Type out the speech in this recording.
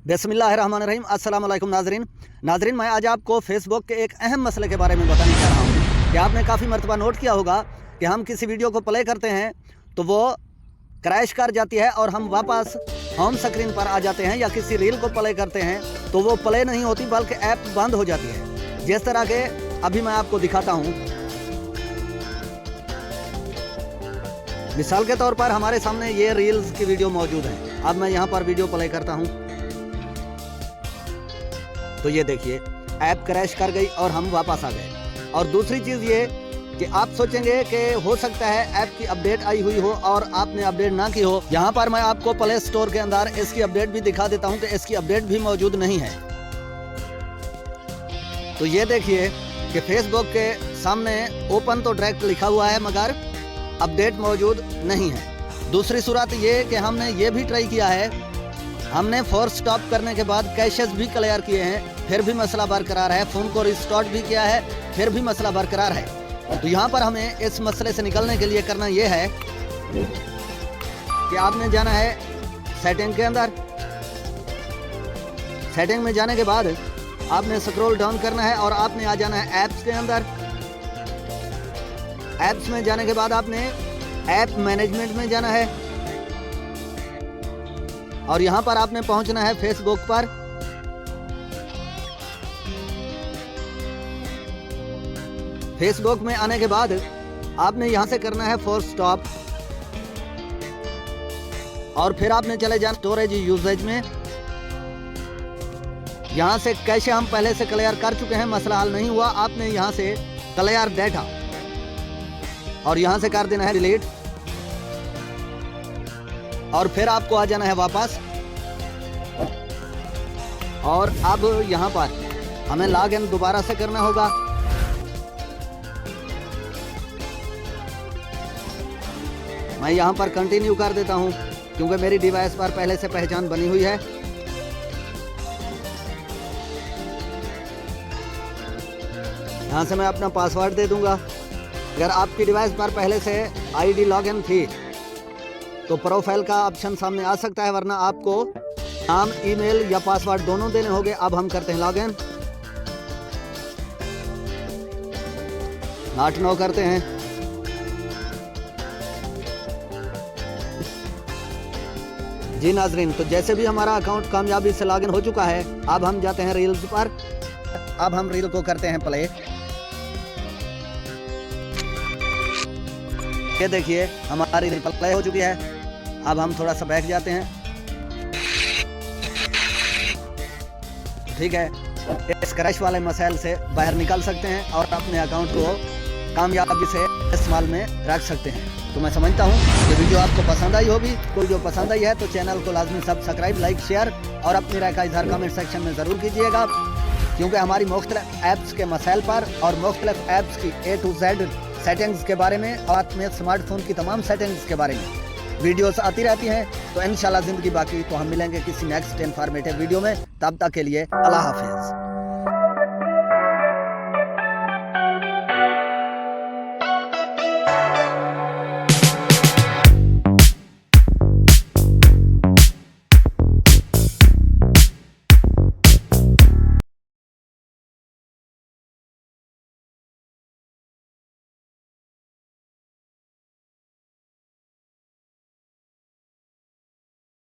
बिस्मिल्लाहिर्रहमानिर्रहीम। अस्सलाम वालेकुम नाजरीन, मैं आज आपको फेसबुक के एक अहम मसले के बारे में बताने जा रहा हूँ कि आपने काफ़ी मरतबा नोट किया होगा कि हम किसी वीडियो को प्ले करते हैं तो वो क्रैश कर जाती है और हम वापस होम स्क्रीन पर आ जाते हैं, या किसी रील को प्ले करते हैं तो वो प्ले नहीं होती बल्कि ऐप बंद हो जाती है। जिस तरह के अभी मैं आपको दिखाता हूँ। मिसाल के तौर पर हमारे सामने ये रील्स की वीडियो मौजूद है। अब मैं यहाँ पर वीडियो प्ले करता हूँ तो ये देखिए ऐप क्रैश कर गई और हम वापस आ गए। और दूसरी चीज़ ये कि आप सोचेंगे कि हो सकता है ऐप की अपडेट आई हुई हो और आपने अपडेट ना की हो। यहाँ पर मैं आपको प्ले स्टोर के अंदर इसकी अपडेट भी दिखा देता हूँ कि इसकी अपडेट भी मौजूद नहीं है। तो ये देखिए कि फेसबुक के सामने ओपन तो डायरेक्ट लिखा हुआ है मगर अपडेट मौजूद नहीं है। दूसरी सूरत ये कि हमने ये भी ट्राई किया है, हमने फोर्स स्टॉप करने के बाद कैशेस भी क्लियर किए हैं, फिर भी मसला बरकरार है। फ़ोन को रिस्टार्ट भी किया है, फिर भी मसला बरकरार है। तो यहाँ पर हमें इस मसले से निकलने के लिए करना ये है कि आपने जाना है सेटिंग के अंदर। सेटिंग में जाने के बाद आपने स्क्रॉल डाउन करना है और आपने आ जाना है ऐप्स के अंदर। ऐप्स में जाने के बाद आपने ऐप मैनेजमेंट में जाना है और यहाँ पर आपने पहुँचना है फेसबुक पर। फेसबुक में आने के बाद आपने यहाँ से करना है फोर्स स्टॉप और फिर आपने चले जाना स्टोरेज यूसेज में। यहाँ से कैशे हम पहले से क्लियर कर चुके हैं, मसला हल नहीं हुआ। आपने यहाँ से क्लियर डेटा और यहाँ से कर देना है डिलीट और फिर आपको आ जाना है वापस। और अब यहाँ पर हमें लॉग इन दोबारा से करना होगा। मैं यहाँ पर कंटिन्यू कर देता हूँ क्योंकि मेरी डिवाइस पर पहले से पहचान बनी हुई है। यहाँ से मैं अपना पासवर्ड दे दूंगा। अगर आपकी डिवाइस पर पहले से आईडी लॉगिन थी तो प्रोफाइल का ऑप्शन सामने आ सकता है, वरना आपको नाम, ईमेल या पासवर्ड दोनों देने होंगे। अब हम करते हैं लॉगिन। नॉट नो करते हैं। जी नाजरीन, तो जैसे भी हमारा अकाउंट कामयाबी से लॉगिन हो चुका है, अब हम जाते हैं रील्स पर। अब हम रील को करते हैं प्ले। ये देखिए हमारी रील प्ले हो चुकी है। अब हम थोड़ा सा बैठ जाते हैं। ठीक है, इस क्रैश वाले मसाइल से बाहर निकल सकते हैं और अपने अकाउंट को कामयाबी से इस्तेमाल में रख सकते हैं। तो मैं समझता हूँ कि वीडियो आपको पसंद आई होगी। कोई जो पसंद आई है तो चैनल को लाजमी सब्सक्राइब, लाइक, शेयर और अपनी राय का इजहार कमेंट सेक्शन में ज़रूर कीजिएगा, क्योंकि हमारी मुख्तलिफ ऐप्स के मसाइल पर और मुख्तलिफ ऐप्स की A to Z सेटिंग्स के बारे में और में स्मार्टफोन की तमाम सेटिंग्स के बारे में वीडियोस आती रहती हैं। तो इंशाल्लाह ज़िंदगी बाकी। तो हम मिलेंगे किसी नेक्स्ट इन्फॉर्मेटिव वीडियो में। तब तक के लिए अल्लाह हाफिज़।